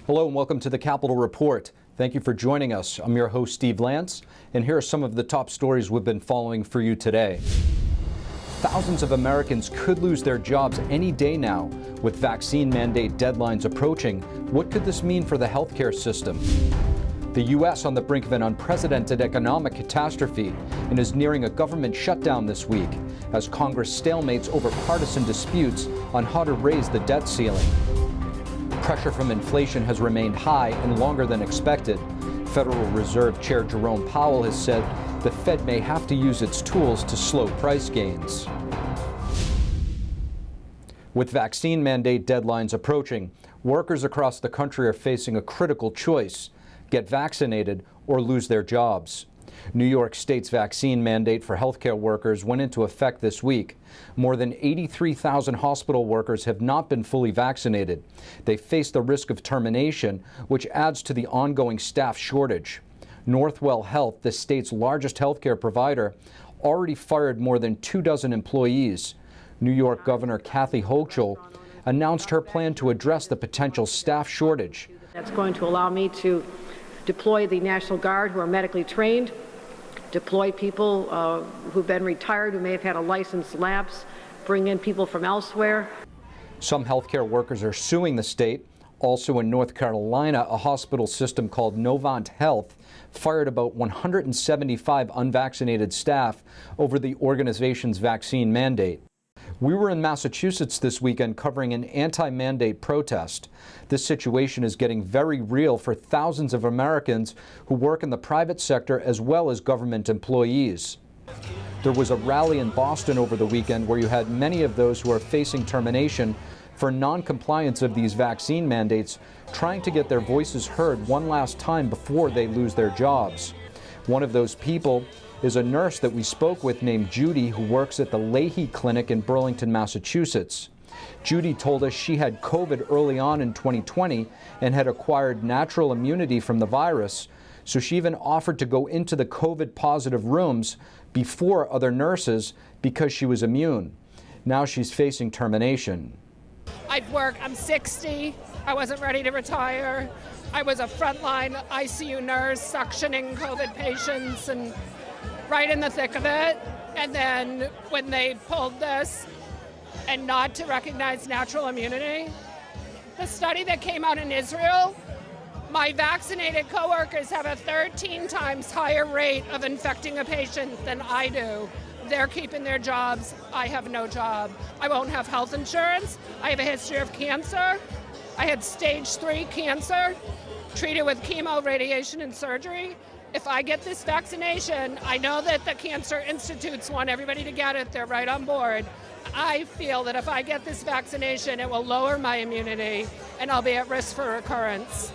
Hello and welcome to the Capitol Report. Thank you for joining us. I'm your host, Steve Lance, and here are some of the top stories we've been following for you today. Thousands of Americans could lose their jobs any day now. With vaccine mandate deadlines approaching, what could this mean for the healthcare system? The U.S. on the brink of an unprecedented economic catastrophe and is nearing a government shutdown this week as Congress stalemates over partisan disputes on how to raise the debt ceiling. Pressure from inflation has remained high and longer than expected. Federal Reserve Chair Jerome Powell has said the Fed may have to use its tools to slow price gains. With vaccine mandate deadlines approaching, workers across the country are facing a critical choice: get vaccinated or lose their jobs. New York State's vaccine mandate for healthcare workers went into effect this week. More than 83,000 hospital workers have not been fully vaccinated. They face the risk of termination, which adds to the ongoing staff shortage. Northwell Health, the state's largest healthcare provider, already fired more than 24 employees. New York Governor Kathy Hochul announced her plan to address the potential staff shortage. That's going to allow me to deploy the National Guard, who are medically trained, deploy people who've been retired, who may have had a license lapse, bring in people from elsewhere. Some healthcare workers are suing the state. Also in North Carolina, a hospital system called Novant Health fired about 175 unvaccinated staff over the organization's vaccine mandate. We were in Massachusetts this weekend covering an anti-mandate protest. This situation is getting very real for thousands of Americans who work in the private sector as well as government employees. There was a rally in Boston over the weekend where you had many of those who are facing termination for non-compliance of these vaccine mandates trying to get their voices heard one last time before they lose their jobs. One of those people is a nurse that we spoke with named Judy, who works at the Leahy Clinic in Burlington, Massachusetts. Judy told us she had COVID early on in 2020 and had acquired natural immunity from the virus, so she even offered to go into the COVID positive rooms before other nurses because she was immune. Now she's facing termination. I'm 60, I wasn't ready to retire. I was a frontline ICU nurse suctioning COVID patients and right in the thick of it. And then when they pulled this and not to recognize natural immunity, the study that came out in Israel, my vaccinated coworkers have a 13 times higher rate of infecting a patient than I do. They're keeping their jobs. I have no job. I won't have health insurance. I have a history of cancer. I had stage 3 cancer, treated with chemo, radiation, and surgery. If I get this vaccination, I know that the Cancer Institutes want everybody to get it. They're right on board. I feel that if I get this vaccination, it will lower my immunity and I'll be at risk for recurrence.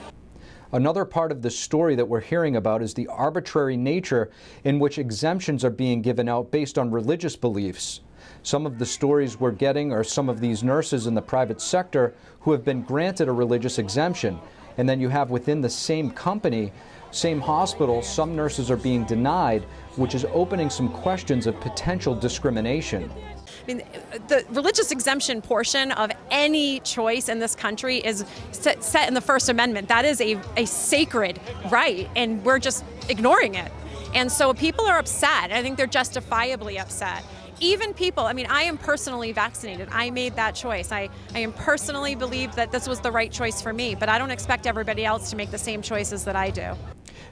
Another part of the story that we're hearing about is the arbitrary nature in which exemptions are being given out based on religious beliefs. Some of the stories we're getting are some of these nurses in the private sector who have been granted a religious exemption. And then you have within the same company, same hospital, some nurses are being denied, which is opening some questions of potential discrimination. I mean, the religious exemption portion of any choice in this country is set in the First Amendment. That is a sacred right, and we're just ignoring it. And so people are upset. I think they're justifiably upset. Even people, I mean, I am personally vaccinated. I made that choice. I am personally believe that this was the right choice for me, but I don't expect everybody else to make the same choices that I do.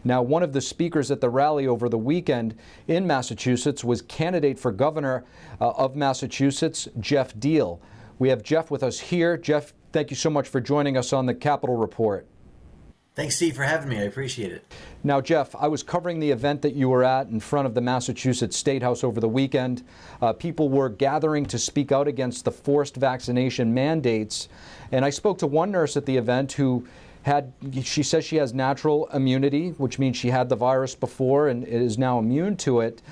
Now, one of the speakers at the rally over the weekend in Massachusetts was candidate for governor of Massachusetts, Jeff Diehl. We have Jeff with us here. Jeff, thank you so much for joining us on the Capitol Report. Thanks, Steve, for having me. I appreciate it. Now, Jeff, I was covering the event that you were at in front of the Massachusetts State House over the weekend. People were gathering to speak out against the forced vaccination mandates. And I spoke to one nurse at the event who she says she has natural immunity, which means she had the virus before and is now immune to it,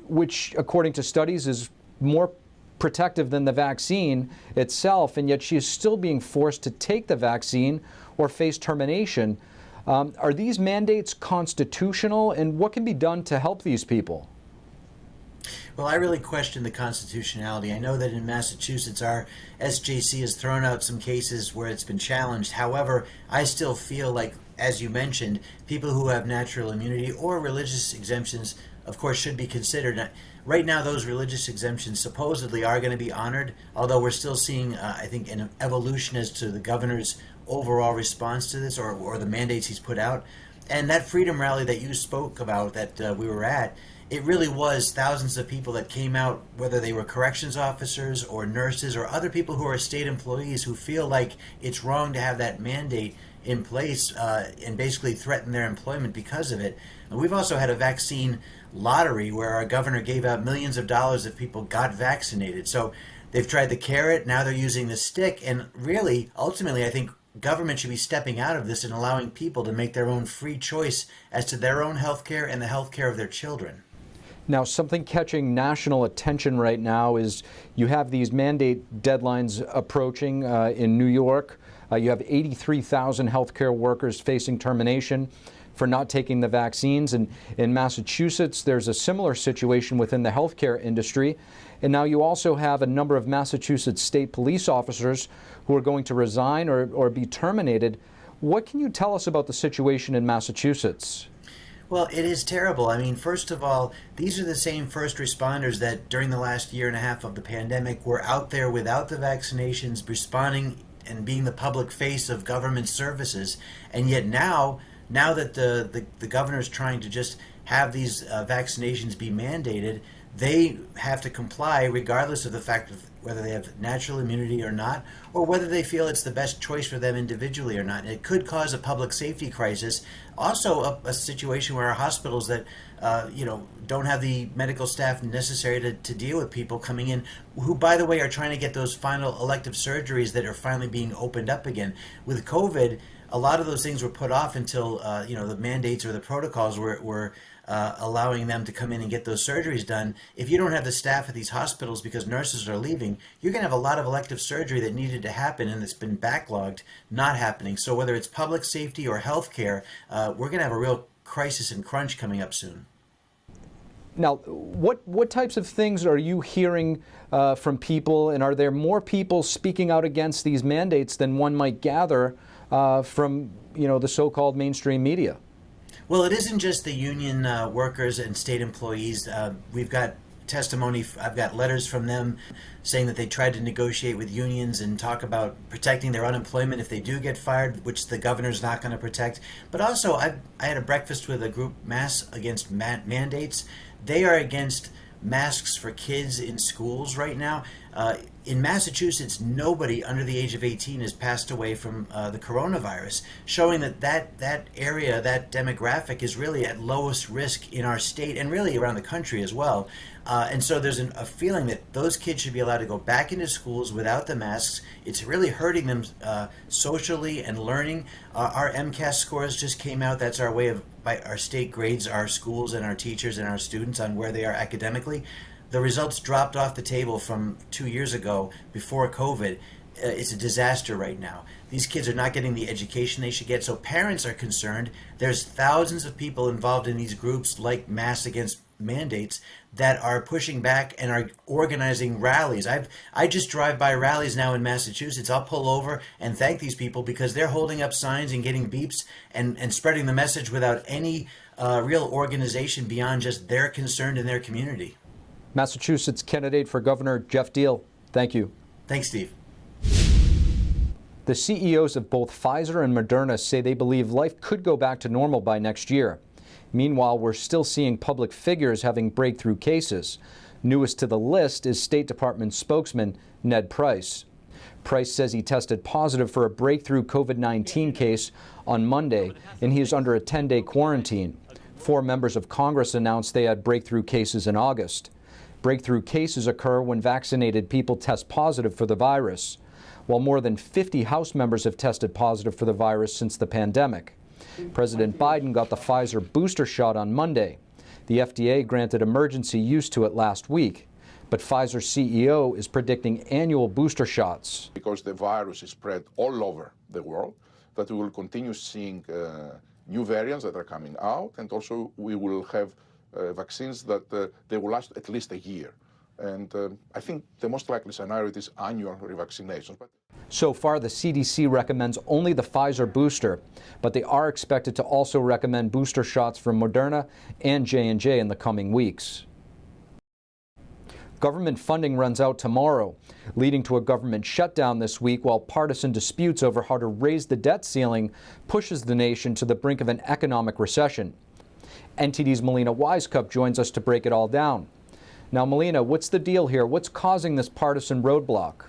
which, according to studies, is more protective than the vaccine itself, and yet she is still being forced to take the vaccine or face termination. Are these mandates constitutional, and what can be done to help these people? Well, I really question the constitutionality. I know that in Massachusetts, our SJC has thrown out some cases where it's been challenged. However, I still feel like, as you mentioned, people who have natural immunity or religious exemptions, of course, should be considered. Right now, those religious exemptions supposedly are going to be honored, although we're still seeing, I think, an evolution as to the governor's overall response to this or the mandates he's put out. And that freedom rally that you spoke about that we were at, it really was thousands of people that came out, whether they were corrections officers or nurses or other people who are state employees who feel like it's wrong to have that mandate in place and basically threaten their employment because of it. And we've also had a vaccine lottery where our governor gave out millions of dollars if people got vaccinated. So they've tried the carrot, now they're using the stick, and really, ultimately, I think government should be stepping out of this and allowing people to make their own free choice as to their own health care and the health care of their children. Now, something catching national attention right now is you have these mandate deadlines approaching in New York. You have 83,000 healthcare workers facing termination for not taking the vaccines. And in Massachusetts, there's a similar situation within the healthcare industry. And now you also have a number of Massachusetts state police officers who are going to resign or be terminated. What can you tell us about the situation in Massachusetts? Well, it is terrible. I mean, first of all, these are the same first responders that during the last year and a half of the pandemic were out there without the vaccinations, responding and being the public face of government services. And yet now that the governor is trying to just have these vaccinations be mandated, they have to comply regardless of the fact of whether they have natural immunity or not, or whether they feel it's the best choice for them individually or not. And it could cause a public safety crisis. Also, a situation where our hospitals that don't have the medical staff necessary to deal with people coming in, who, by the way, are trying to get those final elective surgeries that are finally being opened up again. With COVID, a lot of those things were put off until the mandates or the protocols were allowing them to come in and get those surgeries done. If you don't have the staff at these hospitals because nurses are leaving, you're going to have a lot of elective surgery that needed to happen and it's been backlogged, not happening. So whether it's public safety or healthcare, we're going to have a real crisis and crunch coming up soon. Now, what types of things are you hearing from people, and are there more people speaking out against these mandates than one might gather from the so-called mainstream media? Well, it isn't just the union workers and state employees. We've got testimony, I've got letters from them saying that they tried to negotiate with unions and talk about protecting their unemployment if they do get fired, which the governor's not going to protect. But also, I had a breakfast with a group, Mass Against Mandates. They are against masks for kids in schools right now. In Massachusetts, nobody under the age of 18 has passed away from the coronavirus, showing that area, that demographic is really at lowest risk in our state and really around the country as well. And so there's a feeling that those kids should be allowed to go back into schools without the masks. It's really hurting them socially and learning. Our MCAS scores just came out. That's our way of, by our state grades, our schools and our teachers and our students on where they are academically. The results dropped off the table from 2 years ago before COVID. It's a disaster right now. These kids are not getting the education they should get, so parents are concerned. There's thousands of people involved in these groups like Mass Against Mandates that are pushing back and are organizing rallies. I just drive by rallies now in Massachusetts. I'll pull over and thank these people because they're holding up signs and getting beeps and spreading the message without any real organization beyond just their concern in their community. Massachusetts candidate for governor Jeff Diehl, thank you. Thanks, Steve. The CEOs of both Pfizer and Moderna say they believe life could go back to normal by next year. Meanwhile, we're still seeing public figures having breakthrough cases. Newest to the list is State Department spokesman Ned Price. Price says he tested positive for a breakthrough COVID-19 case on Monday, and he is under a 10-day quarantine. 4 members of Congress announced they had breakthrough cases in August. Breakthrough cases occur when vaccinated people test positive for the virus, while more than 50 House members have tested positive for the virus since the pandemic. President Biden got the Pfizer booster shot on Monday. The FDA granted emergency use to it last week, but Pfizer CEO is predicting annual booster shots. Because the virus is spread all over the world, that we will continue seeing new variants that are coming out, and also we will have vaccines that they will last at least a year. And I think the most likely scenario is annual revaccination. So far, the CDC recommends only the Pfizer booster, but they are expected to also recommend booster shots from Moderna and J&J in the coming weeks. Government funding runs out tomorrow, leading to a government shutdown this week while partisan disputes over how to raise the debt ceiling pushes the nation to the brink of an economic recession. NTD's Melina Wisecup joins us to break it all down. Now, Melina, what's the deal here? What's causing this partisan roadblock?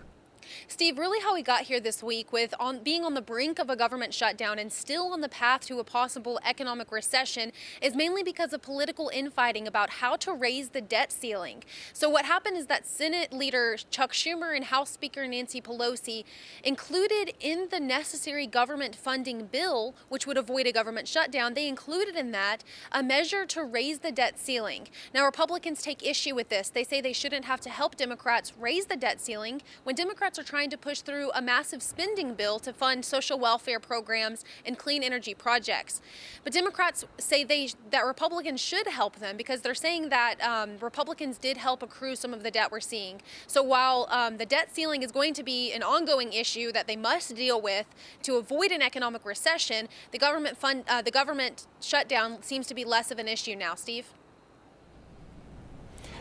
Steve, really how we got here this week with being on the brink of a government shutdown and still on the path to a possible economic recession is mainly because of political infighting about how to raise the debt ceiling. So what happened is that Senate Leader Chuck Schumer and House Speaker Nancy Pelosi included in the necessary government funding bill, which would avoid a government shutdown, they included in that a measure to raise the debt ceiling. Now, Republicans take issue with this. They say they shouldn't have to help Democrats raise the debt ceiling when Democrats are trying to push through a massive spending bill to fund social welfare programs and clean energy projects. But Democrats say that Republicans should help them because they're saying that Republicans did help accrue some of the debt we're seeing. So while the debt ceiling is going to be an ongoing issue that they must deal with to avoid an economic recession, the government shutdown seems to be less of an issue now. Steve?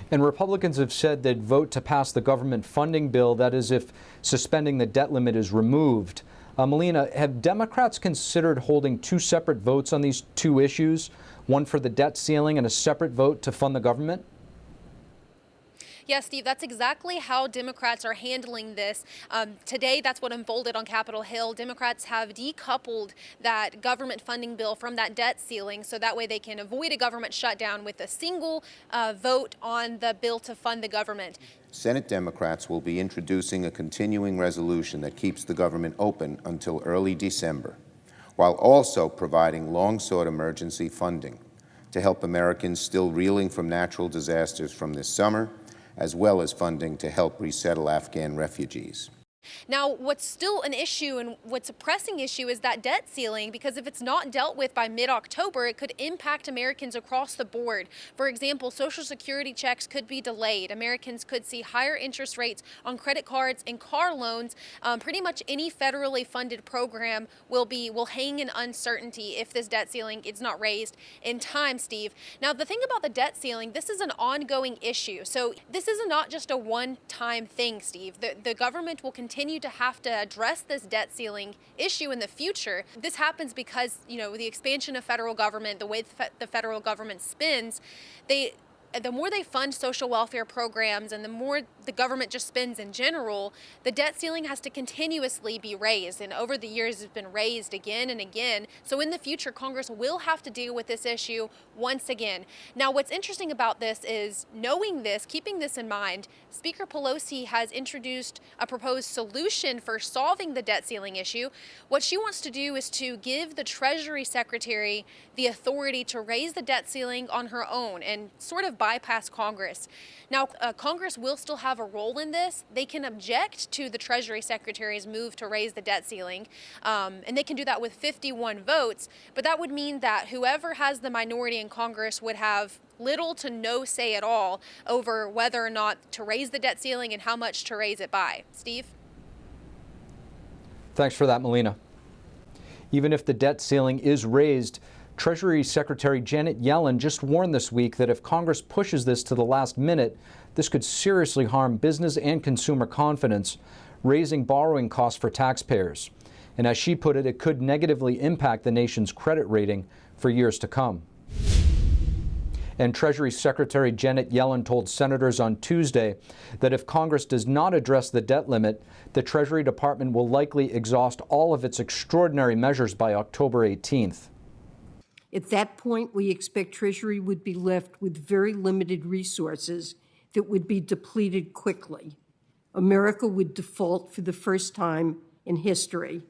And Republicans have said they'd vote to pass the government funding bill, that is, if suspending the debt limit is removed. Melina, have Democrats considered holding two separate votes on these two issues, one for the debt ceiling and a separate vote to fund the government? Yes, Steve, that's exactly how Democrats are handling this. Today, that's what unfolded on Capitol Hill. Democrats have decoupled that government funding bill from that debt ceiling so that way they can avoid a government shutdown with a single vote on the bill to fund the government. Senate Democrats will be introducing a continuing resolution that keeps the government open until early December, while also providing long-sought emergency funding to help Americans still reeling from natural disasters from this summer, as well as funding to help resettle Afghan refugees. Now, what's still an issue and what's a pressing issue is that debt ceiling, because if it's not dealt with by mid-October, it could impact Americans across the board. For example, Social Security checks could be delayed. Americans could see higher interest rates on credit cards and car loans. Pretty much any federally funded program will hang in uncertainty if this debt ceiling is not raised in time, Steve. Now, the thing about the debt ceiling, this is an ongoing issue. So this is not just a one-time thing, Steve. The government will continue to have to address this debt ceiling issue in the future. This happens because, the expansion of federal government, the way the federal government spends, the more they fund social welfare programs and the more the government just spends in general, the debt ceiling has to continuously be raised. And over the years, it's been raised again and again. So in the future, Congress will have to deal with this issue once again. Now, what's interesting about this is knowing this, keeping this in mind, Speaker Pelosi has introduced a proposed solution for solving the debt ceiling issue. What she wants to do is to give the Treasury Secretary the authority to raise the debt ceiling on her own and sort of bypass Congress. Now, Congress will still have a role in this. They can object to the Treasury Secretary's move to raise the debt ceiling, and they can do that with 51 votes, but that would mean that whoever has the minority in Congress would have little to no say at all over whether or not to raise the debt ceiling and how much to raise it by. Steve? Thanks for that, Melina. Even if the debt ceiling is raised, Treasury Secretary Janet Yellen just warned this week that if Congress pushes this to the last minute, this could seriously harm business and consumer confidence, raising borrowing costs for taxpayers. And as she put it, it could negatively impact the nation's credit rating for years to come. And Treasury Secretary Janet Yellen told senators on Tuesday that if Congress does not address the debt limit, the Treasury Department will likely exhaust all of its extraordinary measures by October 18th. At that point, we expect Treasury would be left with very limited resources that would be depleted quickly. America would default for the first time in history.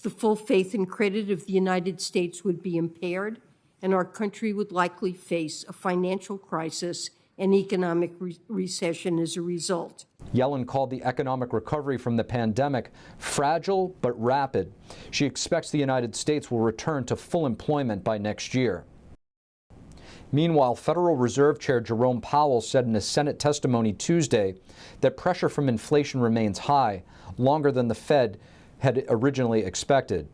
The full faith and credit of the United States would be impaired, and our country would likely face a financial crisis and economic recession as a result. Yellen called the economic recovery from the pandemic fragile but rapid. She expects the United States will return to full employment by next year. Meanwhile, Federal Reserve Chair Jerome Powell said in a Senate testimony Tuesday that pressure from inflation remains high, longer than the Fed had originally expected.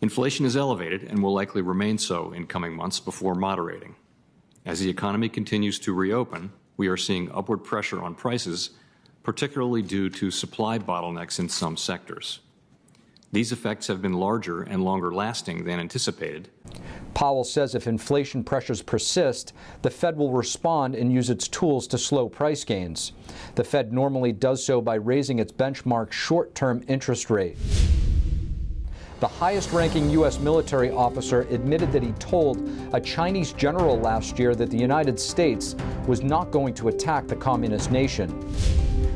Inflation is elevated and will likely remain so in coming months before moderating. As the economy continues to reopen, we are seeing upward pressure on prices, particularly due to supply bottlenecks in some sectors. These effects have been larger and longer lasting than anticipated. Powell says if inflation pressures persist, the Fed will respond and use its tools to slow price gains. The Fed normally does so by raising its benchmark short-term interest rate. The highest-ranking U.S. military officer admitted that he told a Chinese general last year that the United States was not going to attack the communist nation.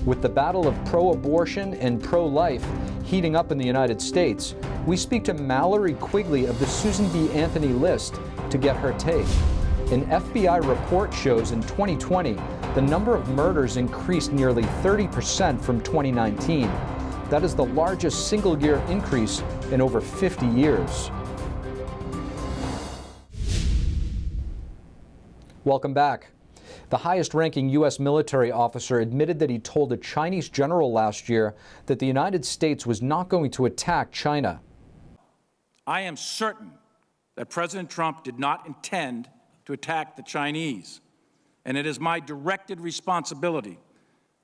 With the battle of pro-abortion and pro-life heating up in the United States, we speak to Mallory Quigley of the Susan B. Anthony list to get her take. An FBI report shows in 2020, the number of murders increased nearly 30% from 2019. That is the largest single-year increase in over 50 years. Welcome back. The highest-ranking U.S. military officer admitted that he told a Chinese general last year that the United States was not going to attack China. I am certain that President Trump did not intend to attack the Chinese, and it is my directed responsibility,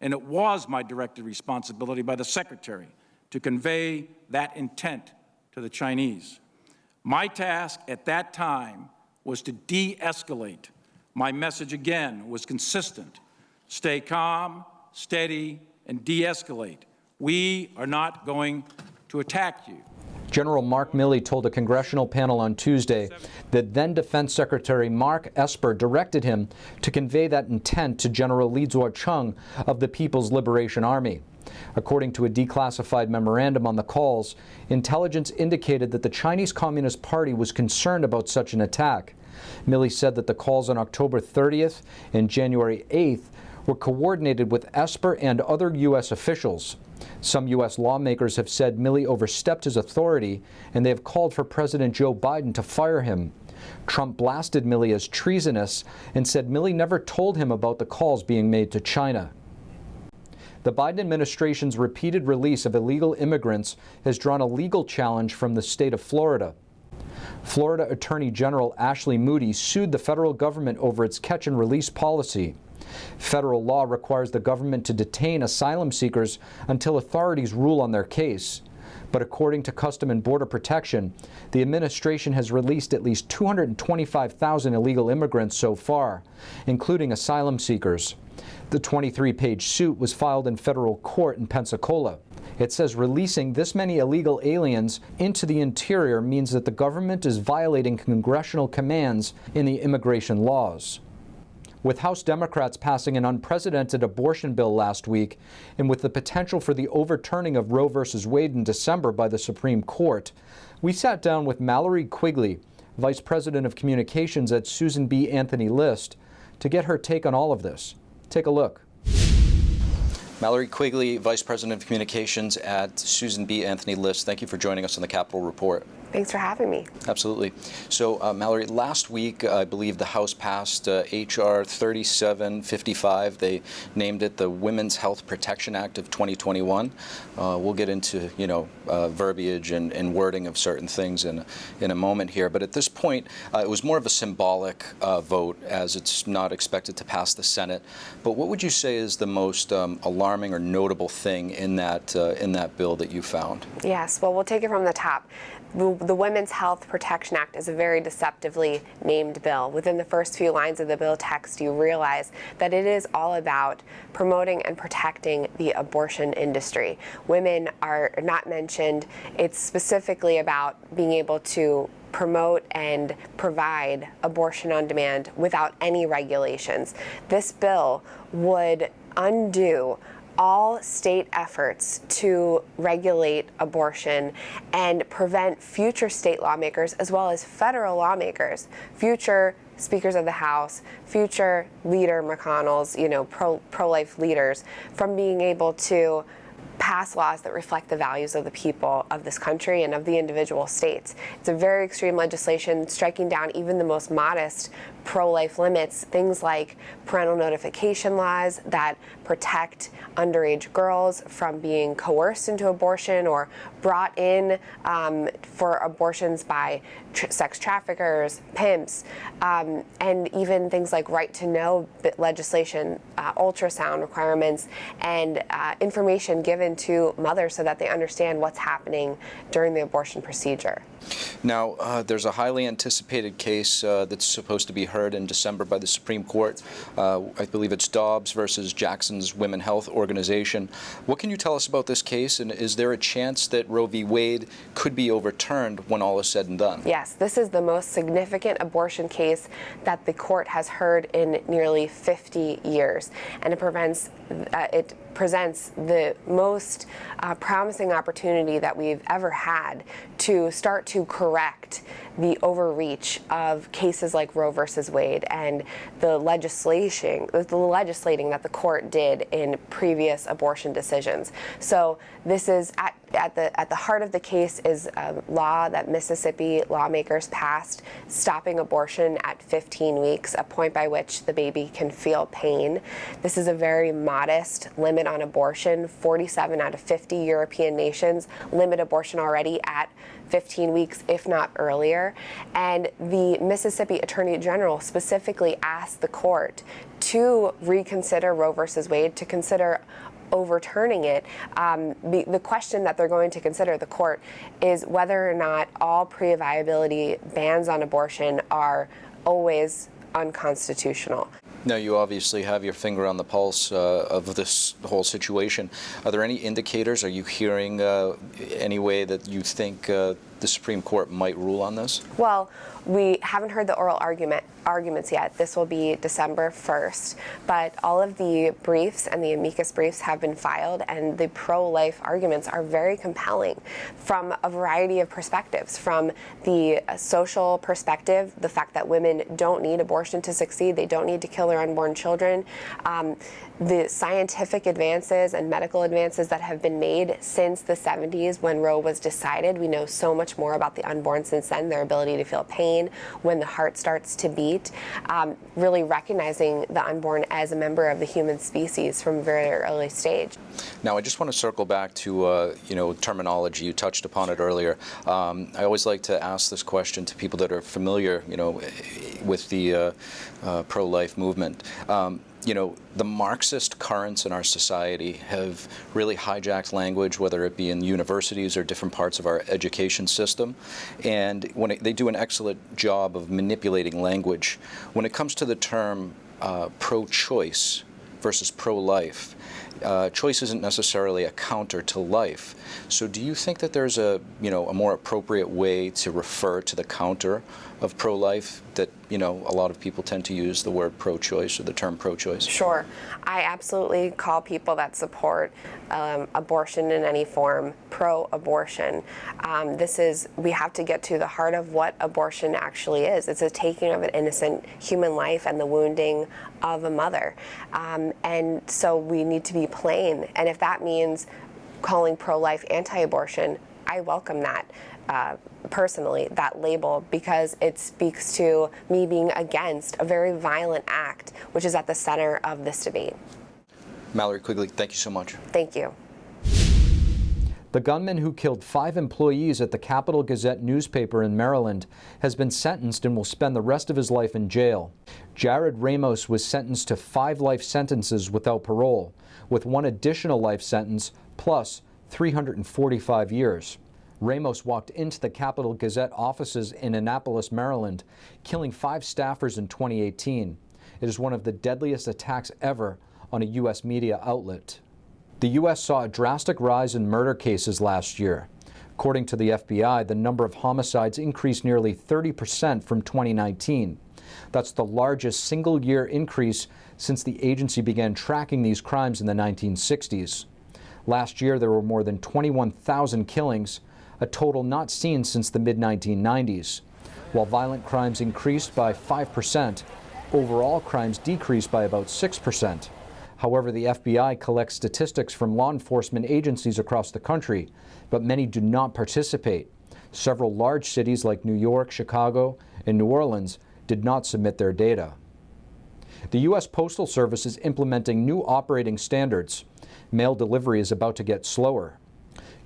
and it was my directed responsibility by the Secretary to convey that intent to the Chinese. My task at that time was to de-escalate. My message again was consistent. Stay calm, steady, and de-escalate. We are not going to attack you. General Mark Milley told a congressional panel on Tuesday that then Defense Secretary Mark Esper directed him to convey that intent to General Li Zuo-chung of the People's Liberation Army. According to a declassified memorandum on the calls, intelligence indicated that the Chinese Communist Party was concerned about such an attack. Milley said that the calls on October 30th and January 8th were coordinated with Esper and other U.S. officials. Some U.S. lawmakers have said Milley overstepped his authority, and they have called for President Joe Biden to fire him. Trump blasted Milley as treasonous and said Milley never told him about the calls being made to China. The Biden administration's repeated release of illegal immigrants has drawn a legal challenge from the state of Florida. Florida Attorney General Ashley Moody sued the federal government over its catch-and-release policy. Federal law requires the government to detain asylum seekers until authorities rule on their case. But according to Custom and Border Protection, the administration has released at least 225,000 illegal immigrants so far, including asylum seekers. The 23-page suit was filed in federal court in Pensacola. It says releasing this many illegal aliens into the interior means that the government is violating congressional commands in the immigration laws. With House Democrats passing an unprecedented abortion bill last week, and with the potential for the overturning of Roe v. Wade in December by the Supreme Court, we sat down with Mallory Quigley, Vice President of Communications at Susan B. Anthony List, to get her take on all of this. Take a look. Mallory Quigley, Vice President of Communications at Susan B. Anthony List, thank you for joining us on the Capitol Report. Thanks for having me. Absolutely. So, Mallory, last week, I believe the House passed H.R. 3755. They named it the Women's Health Protection Act of 2021. We'll get into, verbiage and wording of certain things in a moment here. But at this point, it was more of a symbolic vote, as it's not expected to pass the Senate. But what would you say is the most alarming or notable thing in that bill that you found? Yes. Well, we'll take it from the top. The Women's Health Protection Act is a very deceptively named bill. Within the first few lines of the bill text, you realize that it is all about promoting and protecting the abortion industry. Women are not mentioned. It's specifically about being able to promote and provide abortion on demand without any regulations. This bill would undo all state efforts to regulate abortion and prevent future state lawmakers, as well as federal lawmakers, future speakers of the House, future leader McConnell's, pro-life leaders, from being able to pass laws that reflect the values of the people of this country and of the individual states. It's a very extreme legislation, striking down even the most modest pro-life limits, things like parental notification laws that protect underage girls from being coerced into abortion or brought in for abortions by sex traffickers, pimps, and even things like right-to-know legislation, ultrasound requirements, and information given to mothers so that they understand what's happening during the abortion procedure. Now, there's a highly anticipated case that's supposed to be heard in December by the Supreme Court. I believe it's Dobbs versus Jackson's Women Health Organization. What can you tell us about this case, and is there a chance that Roe v. Wade could be overturned when all is said and done? Yes, this is the most significant abortion case that the court has heard in nearly 50 years, and it presents the most promising opportunity that we've ever had to start to correct the overreach of cases like Roe versus Wade and the legislating that the court did in previous abortion decisions. So this is at the heart of the case is a law that Mississippi lawmakers passed stopping abortion at 15 weeks, a point by which the baby can feel pain. This is a very modest limit on abortion. 47 out of 50 European nations limit abortion already at 15 weeks, if not earlier. And the Mississippi Attorney General specifically asked the court to reconsider Roe versus Wade, to consider overturning it. The question that they're going to consider, the court, is whether or not all pre-viability bans on abortion are always unconstitutional. Now, you obviously have your finger on the pulse of this whole situation. Are there any indicators? Are you hearing any way that you think the Supreme Court might rule on this? Well, we haven't heard the oral arguments yet. This will be December 1st, but all of the briefs and the amicus briefs have been filed, and the pro-life arguments are very compelling from a variety of perspectives. From the social perspective, the fact that women don't need abortion to succeed, they don't need to kill their unborn children, the scientific advances and medical advances that have been made since the 70s when Roe was decided. We know so much more about the unborn since then, their ability to feel pain when the heart starts to beat, really recognizing the unborn as a member of the human species from a very early stage. Now, I just want to circle back to terminology. You touched upon it earlier. I always like to ask this question to people that are familiar, with the pro-life movement. The Marxist currents in our society have really hijacked language, whether it be in universities or different parts of our education system. And they do an excellent job of manipulating language. When it comes to the term pro-choice versus pro-life, choice isn't necessarily a counter to life. So do you think that there's a more appropriate way to refer to the counter of pro-life, that a lot of people tend to use the word pro-choice or the term pro-choice? Sure. I absolutely call people that support abortion in any form pro-abortion. We have to get to the heart of what abortion actually is. It's a taking of an innocent human life and the wounding of a mother. And so we need to be plain. And if that means calling pro-life anti-abortion, I welcome that. Personally, that label, because it speaks to me being against a very violent act, which is at the center of this debate. Mallory Quigley, thank you so much. Thank you. The gunman who killed 5 employees at the Capital Gazette newspaper in Maryland has been sentenced and will spend the rest of his life in jail. Jared Ramos was sentenced to 5 life sentences without parole, with 1 additional life sentence plus 345 years. Ramos walked into the Capital Gazette offices in Annapolis, Maryland, killing 5 staffers in 2018. It is one of the deadliest attacks ever on a U.S. media outlet. The U.S. saw a drastic rise in murder cases last year. According to the FBI, the number of homicides increased nearly 30% from 2019. That's the largest single-year increase since the agency began tracking these crimes in the 1960s. Last year, there were more than 21,000 killings, a total not seen since the mid-1990s. While violent crimes increased by 5%, overall crimes decreased by about 6%. However, the FBI collects statistics from law enforcement agencies across the country, but many do not participate. Several large cities like New York, Chicago, and New Orleans did not submit their data. The U.S. Postal Service is implementing new operating standards. Mail delivery is about to get slower.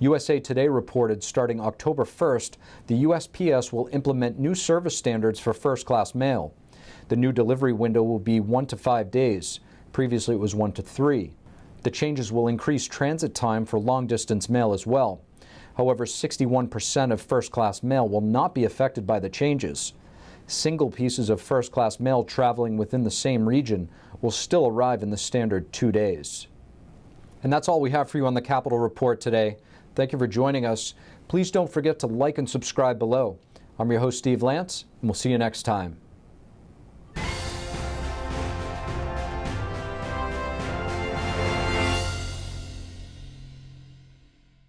USA Today reported starting October 1st, the USPS will implement new service standards for first-class mail. The new delivery window will be 1 to 5 days. Previously, it was 1 to 3. The changes will increase transit time for long-distance mail as well. However, 61% of first-class mail will not be affected by the changes. Single pieces of first-class mail traveling within the same region will still arrive in the standard 2 days. And that's all we have for you on the Capitol Report today. Thank you for joining us. Please don't forget to like and subscribe below. I'm your host, Steve Lance, and we'll see you next time.